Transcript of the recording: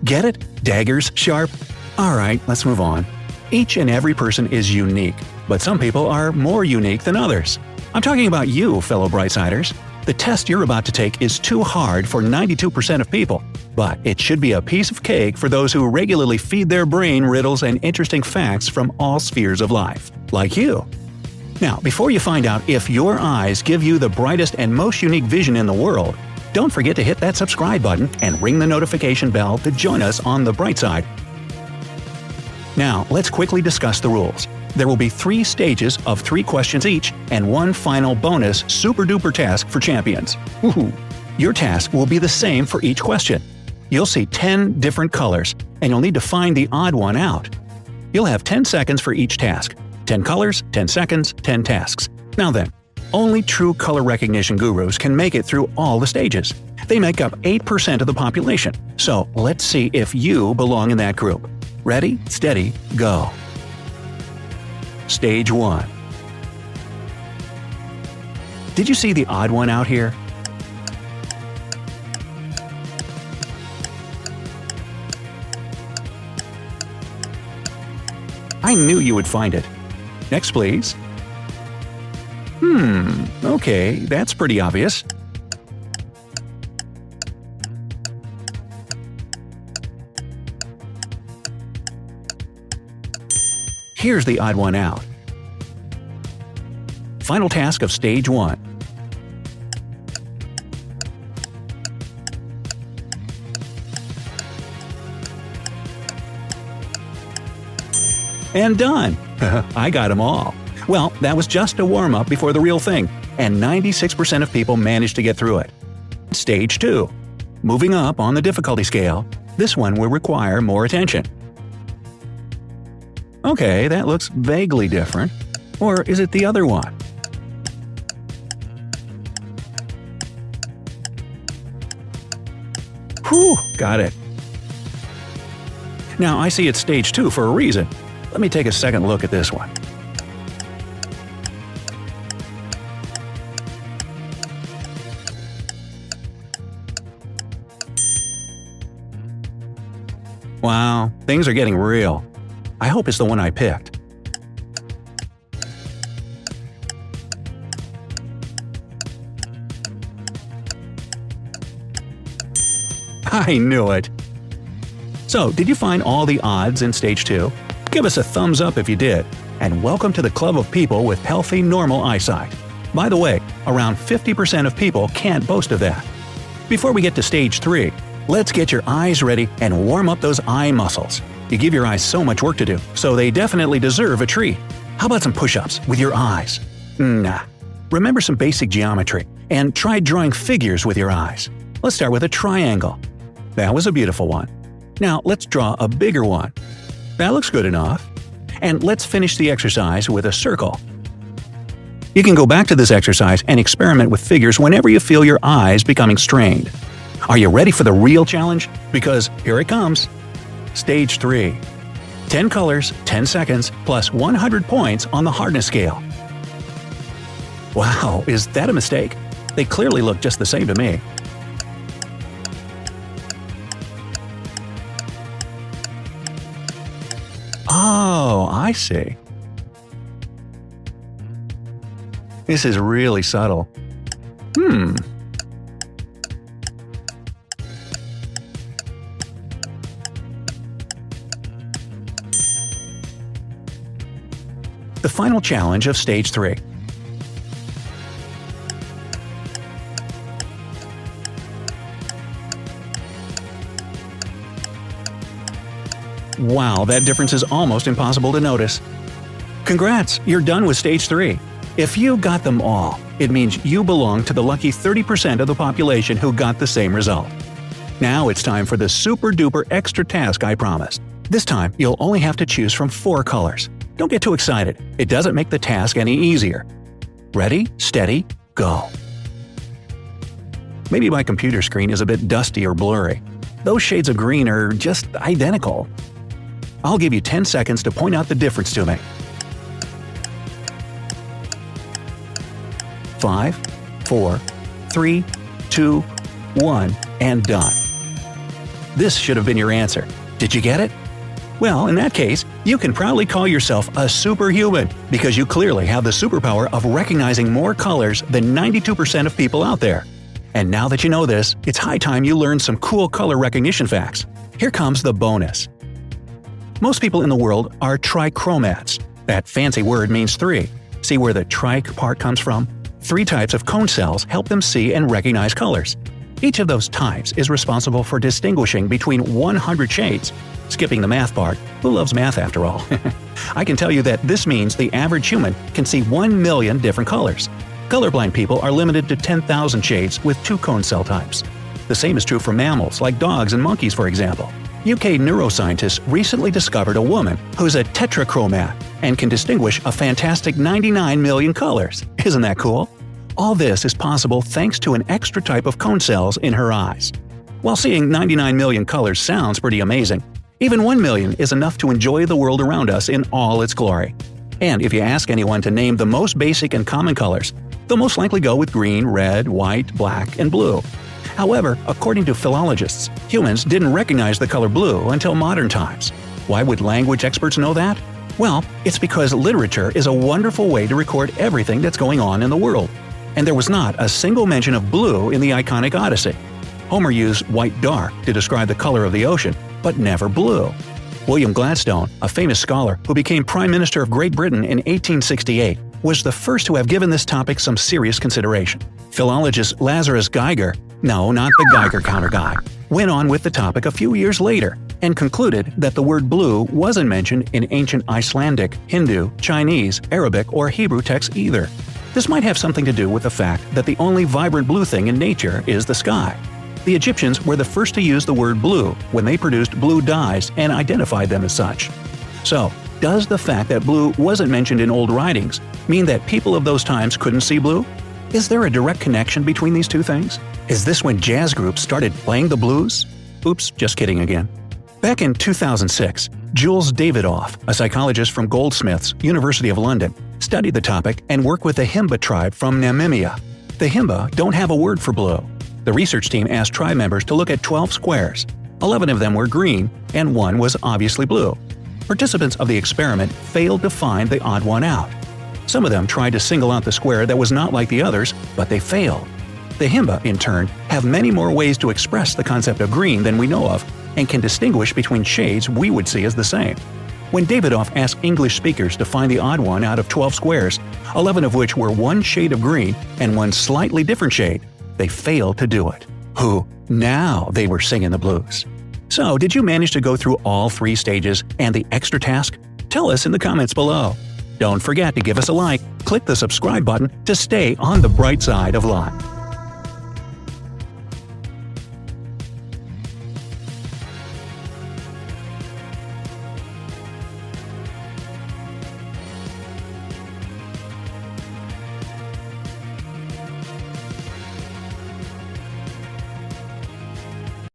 Get it? Daggers sharp? Alright, let's move on. Each and every person is unique, but some people are more unique than others. I'm talking about you, fellow Brightsiders. The test you're about to take is too hard for 92% of people, but it should be a piece of cake for those who regularly feed their brain riddles and interesting facts from all spheres of life, like you. Now, before you find out if your eyes give you the brightest and most unique vision in the world, don't forget to hit that subscribe button and ring the notification bell to join us on the bright side. Now, let's quickly discuss the rules. There will be 3 stages of 3 questions each and one final bonus super-duper task for champions. Woohoo! Your task will be the same for each question. You'll see 10 different colors, and you'll need to find the odd one out. You'll have 10 seconds for each task. 10 colors, 10 seconds, 10 tasks. Now then, only true color recognition gurus can make it through all the stages. They make up 8% of the population, so let's see if you belong in that group. Ready, steady, go. Stage 1. Did you see the odd one out here? I knew you would find it. Next, please. Okay, that's pretty obvious. Here's the odd one out. Final task of Stage 1. And done! I got them all. Well, that was just a warm-up before the real thing, and 96% of people managed to get through it. Stage 2. Moving up on the difficulty scale, this one will require more attention. Okay, that looks vaguely different. Or is it the other one? Whew, got it. Now, I see it's Stage 2 for a reason. Let me take a second look at this one. Wow, things are getting real. I hope it's the one I picked. I knew it! So, did you find all the odds in Stage 2? Give us a thumbs up if you did, and welcome to the club of people with healthy, normal eyesight. By the way, around 50% of people can't boast of that. Before we get to Stage 3, let's get your eyes ready and warm up those eye muscles. You give your eyes so much work to do, so they definitely deserve a treat. How about some push-ups with your eyes? Nah. Remember some basic geometry, and try drawing figures with your eyes. Let's start with a triangle. That was a beautiful one. Now let's draw a bigger one. That looks good enough. And let's finish the exercise with a circle. You can go back to this exercise and experiment with figures whenever you feel your eyes becoming strained. Are you ready for the real challenge? Because here it comes. Stage 3. 10 colors, 10 seconds, plus 100 points on the hardness scale. Wow, is that a mistake? They clearly look just the same to me. Oh, I see. This is really subtle. The final challenge of Stage 3. Wow, that difference is almost impossible to notice. Congrats, you're done with Stage 3. If you got them all, it means you belong to the lucky 30% of the population who got the same result. Now it's time for the super-duper extra task I promised. This time, you'll only have to choose from 4 colors. Don't get too excited. It doesn't make the task any easier. Ready, steady, go. Maybe my computer screen is a bit dusty or blurry. Those shades of green are just identical. I'll give you 10 seconds to point out the difference to me. 5, 4, 3, 2, 1, and done. This should have been your answer. Did you get it? Well, in that case, you can proudly call yourself a superhuman because you clearly have the superpower of recognizing more colors than 92% of people out there. And now that you know this, it's high time you learn some cool color recognition facts. Here comes the bonus. Most people in the world are trichromats. That fancy word means three. See where the trich part comes from? 3 types of cone cells help them see and recognize colors. Each of those types is responsible for distinguishing between 100 shades. Skipping the math part, who loves math after all? I can tell you that this means the average human can see 1 million different colors. Colorblind people are limited to 10,000 shades with 2 cone cell types. The same is true for mammals like dogs and monkeys, for example. UK neuroscientists recently discovered a woman who's a tetrachromat and can distinguish a fantastic 99 million colors. Isn't that cool? All this is possible thanks to an extra type of cone cells in her eyes. While seeing 99 million colors sounds pretty amazing, even 1 million is enough to enjoy the world around us in all its glory. And if you ask anyone to name the most basic and common colors, they'll most likely go with green, red, white, black, and blue. However, according to philologists, humans didn't recognize the color blue until modern times. Why would language experts know that? Well, it's because literature is a wonderful way to record everything that's going on in the world. And there was not a single mention of blue in the iconic Odyssey. Homer used white dark to describe the color of the ocean, but never blue. William Gladstone, a famous scholar who became Prime Minister of Great Britain in 1868, was the first to have given this topic some serious consideration. Philologist Lazarus Geiger, no, not the Geiger counter guy, went on with the topic a few years later and concluded that the word blue wasn't mentioned in ancient Icelandic, Hindu, Chinese, Arabic, or Hebrew texts either. This might have something to do with the fact that the only vibrant blue thing in nature is the sky. The Egyptians were the first to use the word blue when they produced blue dyes and identified them as such. So, does the fact that blue wasn't mentioned in old writings mean that people of those times couldn't see blue? Is there a direct connection between these two things? Is this when jazz groups started playing the blues? Oops, just kidding again. Back in 2006, Jules Davidoff, a psychologist from Goldsmiths, University of London, studied the topic and worked with the Himba tribe from Namibia. The Himba don't have a word for blue. The research team asked tribe members to look at 12 squares. 11 of them were green, and 1 was obviously blue. Participants of the experiment failed to find the odd one out. Some of them tried to single out the square that was not like the others, but they failed. The Himba, in turn, have many more ways to express the concept of green than we know of, and can distinguish between shades we would see as the same. When Davidoff asked English speakers to find the odd one out of 12 squares, 11 of which were 1 shade of green and 1 slightly different shade, they failed to do it. Now they were singing the blues. So, did you manage to go through all 3 stages and the extra task? Tell us in the comments below. Don't forget to give us a like, click the subscribe button to stay on the bright side of life.